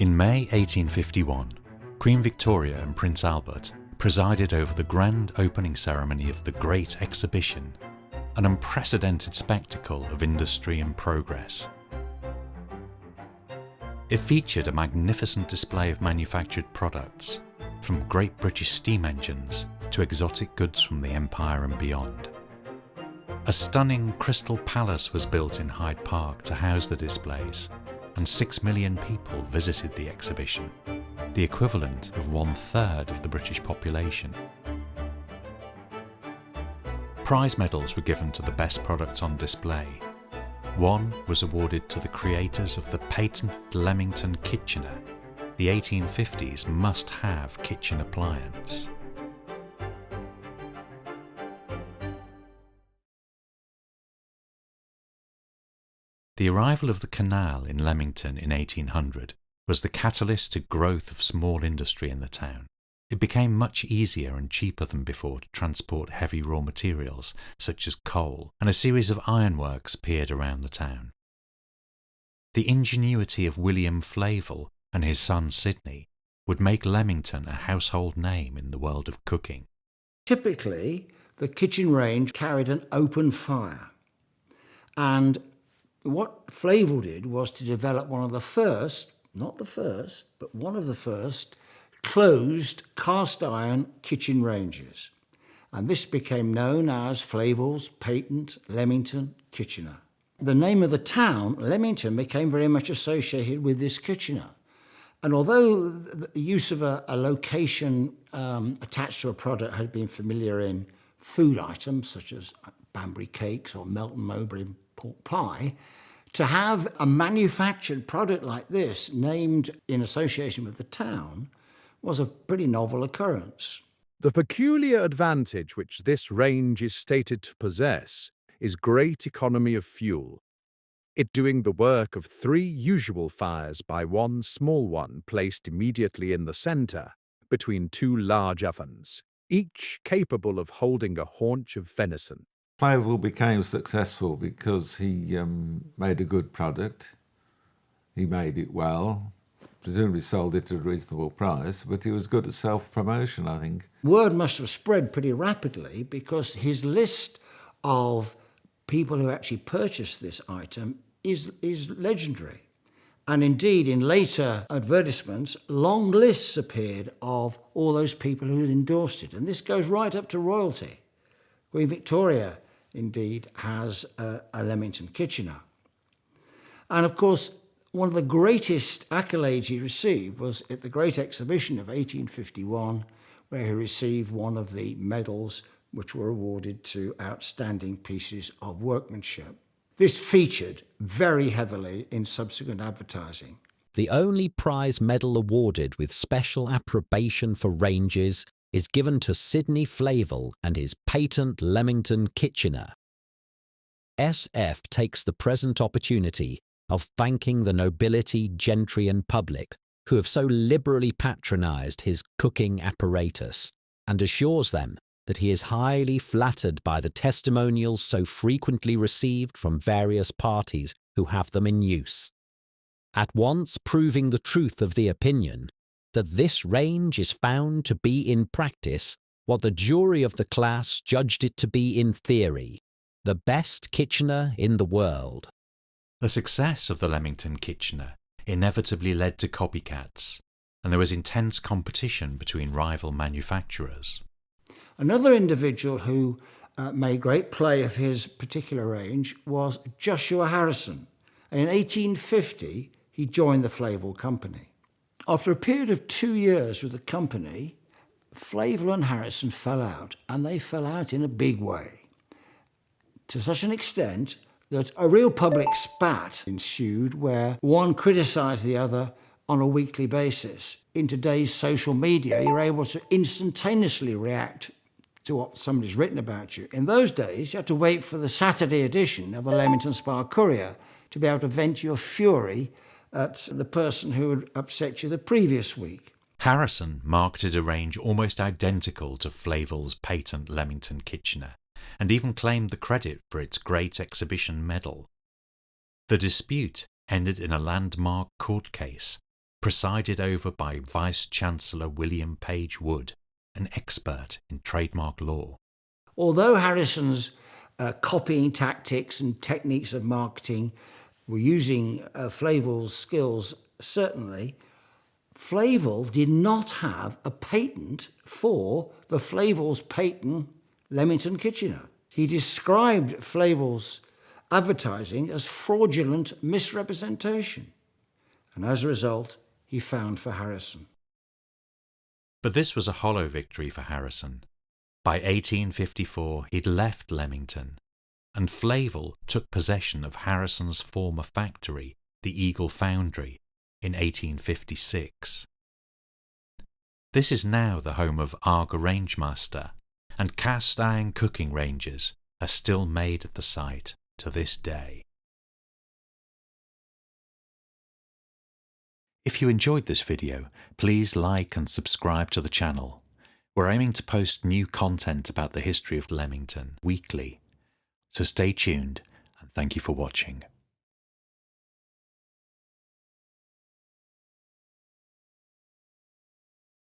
In May 1851, Queen Victoria and Prince Albert presided over the grand opening ceremony of the Great Exhibition, an unprecedented spectacle of industry and progress. It featured a magnificent display of manufactured products, from great British steam engines to exotic goods from the Empire and beyond. A stunning crystal palace was built in Hyde Park to house the displays, and 6 million people visited the exhibition, the equivalent of 1/3 of the British population. Prize medals were given to the best products on display. One was awarded to the creators of the Patent Leamington Kitchener, the 1850s must-have kitchen appliance. The arrival of the canal in Leamington in 1800 was the catalyst to growth of small industry in the town. It became much easier and cheaper than before to transport heavy raw materials such as coal, and a series of ironworks appeared around the town. The ingenuity of William Flavel and his son Sidney would make Leamington a household name in the world of cooking. Typically, the kitchen range carried an open fire, and what Flavel did was to develop one of the first, not the first, but one of the first closed cast iron kitchen ranges, and this became known as Flavel's Patent Leamington Kitchener. The name of the town, Leamington, became very much associated with this Kitchener, and although the use of a location attached to a product had been familiar in food items such as Banbury cakes or Melton Mowbray pork pie, to have a manufactured product like this named in association with the town was a pretty novel occurrence. The peculiar advantage which this range is stated to possess is great economy of fuel, it doing the work of 3 usual fires by one small one placed immediately in the centre, between 2 large ovens, each capable of holding a haunch of venison. Flavel became successful because he made a good product. He made it well, presumably sold it at a reasonable price, but he was good at self-promotion, I think. Word must have spread pretty rapidly because his list of people who actually purchased this item is legendary. And indeed, in later advertisements, long lists appeared of all those people who had endorsed it. And this goes right up to royalty. Queen Victoria, indeed, has a Leamington Kitchener. And of course, one of the greatest accolades he received was at the Great Exhibition of 1851, where he received one of the medals which were awarded to outstanding pieces of workmanship. This featured very heavily in subsequent advertising. The only prize medal awarded with special approbation for ranges is given to Sidney Flavel and his Patent Leamington Kitchener. SF takes the present opportunity of thanking the nobility, gentry and public who have so liberally patronised his cooking apparatus, and assures them that he is highly flattered by the testimonials so frequently received from various parties who have them in use, at once proving the truth of the opinion that this range is found to be in practice what the jury of the class judged it to be in theory, the best Kitchener in the world. The success of the Leamington Kitchener inevitably led to copycats, and there was intense competition between rival manufacturers. Another individual who made great play of his particular range was Joshua Harrison, and in 1850 he joined the Flavel Company. After a period of 2 years with the company, Flavel and Harrison fell out, and they fell out in a big way, to such an extent that a real public spat ensued where one criticised the other on a weekly basis. In today's social media, you're able to instantaneously react to what somebody's written about you. In those days, you had to wait for the Saturday edition of the Leamington Spa Courier to be able to vent your fury at the person who had upset you the previous week. Harrison marketed a range almost identical to Flavel's Patent Leamington Kitchener, and even claimed the credit for its Great Exhibition medal. The dispute ended in a landmark court case, presided over by Vice-Chancellor William Page Wood, an expert in trademark law. Although Harrison's copying tactics and techniques of marketing were using Flavel's skills, certainly, Flavel did not have a patent for the Flavel's patent Leamington Kitchener. He described Flavel's advertising as fraudulent misrepresentation, and as a result, he found for Harrison. But this was a hollow victory for Harrison. By 1854, he'd left Leamington, and Flavel took possession of Harrison's former factory, the Eagle Foundry, in 1856. This is now the home of Aga Rangemaster, and cast iron cooking ranges are still made at the site to this day. If you enjoyed this video, please like and subscribe to the channel. We're aiming to post new content about the history of Leamington weekly, so stay tuned and thank you for watching.